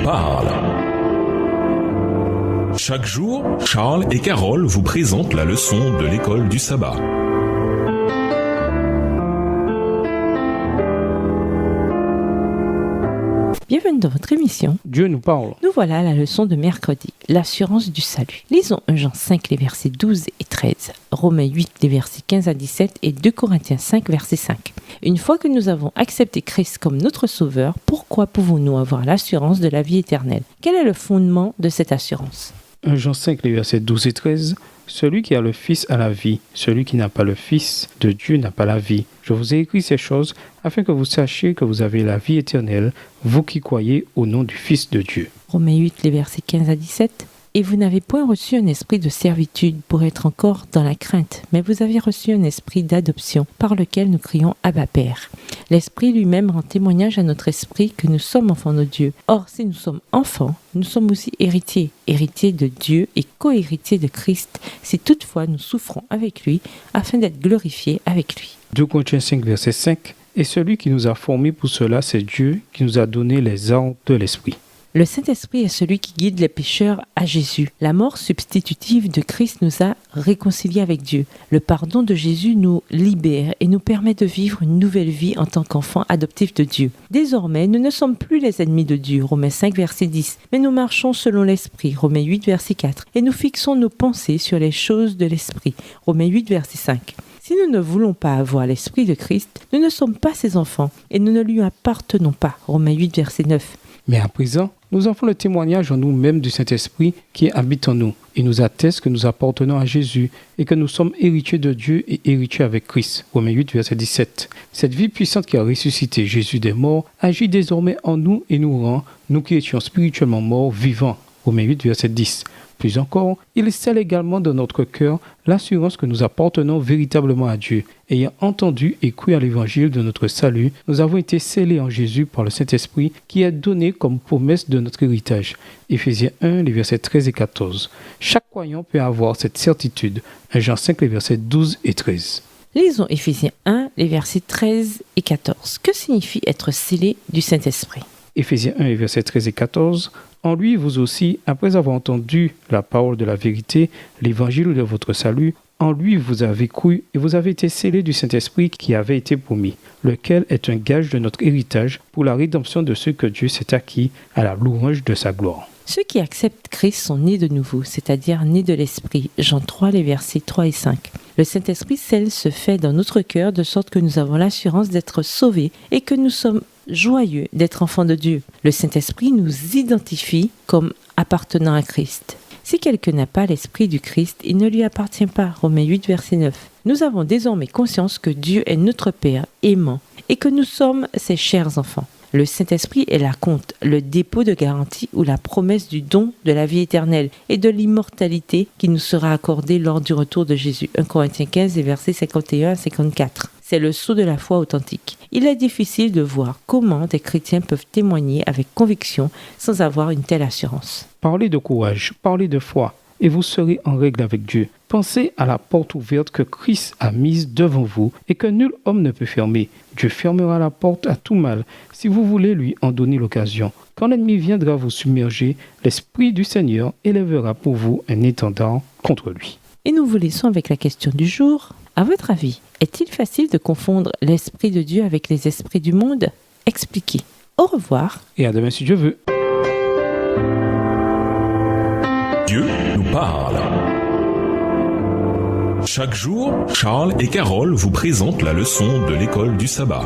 parle. Chaque jour, Charles et Carole vous présentent la leçon de l'école du sabbat. Bienvenue dans votre émission. Dieu nous parle. Nous voilà à la leçon de mercredi, l'assurance du salut. Lisons 1 Jean 5, les versets 12 et 13, Romains 8, les versets 15 à 17 et 2 Corinthiens 5, verset 5. Une fois que nous avons accepté Christ comme notre sauveur, pourquoi pouvons-nous avoir l'assurance de la vie éternelle? Quel est le fondement de cette assurance? 1 Jean 5, les versets 12 et 13. Celui qui a le Fils a la vie, celui qui n'a pas le Fils de Dieu n'a pas la vie. Je vous ai écrit ces choses afin que vous sachiez que vous avez la vie éternelle, vous qui croyez au nom du Fils de Dieu. Romains 8, les versets 15 à 17. Et vous n'avez point reçu un esprit de servitude pour être encore dans la crainte, mais vous avez reçu un esprit d'adoption par lequel nous crions Abba Père. L'Esprit lui-même rend témoignage à notre esprit que nous sommes enfants de Dieu. Or, si nous sommes enfants, nous sommes aussi héritiers, héritiers de Dieu et co-héritiers de Christ, si toutefois nous souffrons avec lui, afin d'être glorifiés avec lui. 2 Corinthiens 5, verset 5. Et celui qui nous a formés pour cela, c'est Dieu qui nous a donné les armes de l'Esprit. Le Saint-Esprit est celui qui guide les pécheurs à Jésus. La mort substitutive de Christ nous a réconciliés avec Dieu. Le pardon de Jésus nous libère et nous permet de vivre une nouvelle vie en tant qu'enfants adoptifs de Dieu. Désormais, nous ne sommes plus les ennemis de Dieu, Romains 5, verset 10, mais nous marchons selon l'Esprit, Romains 8, verset 4, et nous fixons nos pensées sur les choses de l'Esprit, Romains 8, verset 5. Si nous ne voulons pas avoir l'Esprit de Christ, nous ne sommes pas ses enfants et nous ne lui appartenons pas, Romains 8, verset 9. Mais à présent, nous avons le témoignage en nous-mêmes du Saint-Esprit qui habite en nous et nous atteste que nous appartenons à Jésus et que nous sommes héritiers de Dieu et héritiers avec Christ. Romains 8, verset 17. Cette vie puissante qui a ressuscité Jésus des morts agit désormais en nous et nous rend, nous qui étions spirituellement morts, vivants. Romains 8, verset 10. Plus encore, il scelle également dans notre cœur l'assurance que nous appartenons véritablement à Dieu. Ayant entendu et cru à l'évangile de notre salut, nous avons été scellés en Jésus par le Saint-Esprit qui est donné comme promesse de notre héritage. Éphésiens 1, les versets 13 et 14. Chaque croyant peut avoir cette certitude. 1 Jean 5, les versets 12 et 13. Lisons Éphésiens 1, les versets 13 et 14. Que signifie être scellé du Saint-Esprit? Éphésiens 1, les versets 13 et 14. En lui, vous aussi, après avoir entendu la parole de la vérité, l'évangile de votre salut, en lui vous avez cru et vous avez été scellés du Saint-Esprit qui avait été promis, lequel est un gage de notre héritage pour la rédemption de ceux que Dieu s'est acquis à la louange de sa gloire. Ceux qui acceptent Christ sont nés de nouveau, c'est-à-dire nés de l'Esprit. Jean 3, les versets 3 et 5. Le Saint-Esprit scelle se fait dans notre cœur de sorte que nous avons l'assurance d'être sauvés et que nous sommes joyeux d'être enfants de Dieu. Le Saint-Esprit nous identifie comme appartenant à Christ. Si quelqu'un n'a pas l'Esprit du Christ, il ne lui appartient pas. Romains 8, verset 9. Nous avons désormais conscience que Dieu est notre Père aimant et que nous sommes ses chers enfants. Le Saint-Esprit est l'acompte, le dépôt de garantie ou la promesse du don de la vie éternelle et de l'immortalité qui nous sera accordée lors du retour de Jésus. 1 Corinthiens 15, versets 51 à 54. C'est le sceau de la foi authentique. Il est difficile de voir comment des chrétiens peuvent témoigner avec conviction sans avoir une telle assurance. Parlez de courage, parlez de foi, et vous serez en règle avec Dieu. Pensez à la porte ouverte que Christ a mise devant vous et que nul homme ne peut fermer. Dieu fermera la porte à tout mal si vous voulez lui en donner l'occasion. Quand l'ennemi viendra vous submerger, l'Esprit du Seigneur élèvera pour vous un étendard contre lui. Et nous vous laissons avec la question du jour. À votre avis, est-il facile de confondre l'Esprit de Dieu avec les esprits du monde? Expliquez. Au revoir. Et à demain si Dieu veut. Dieu nous parle. Chaque jour, Charles et Carole vous présentent la leçon de l'école du sabbat.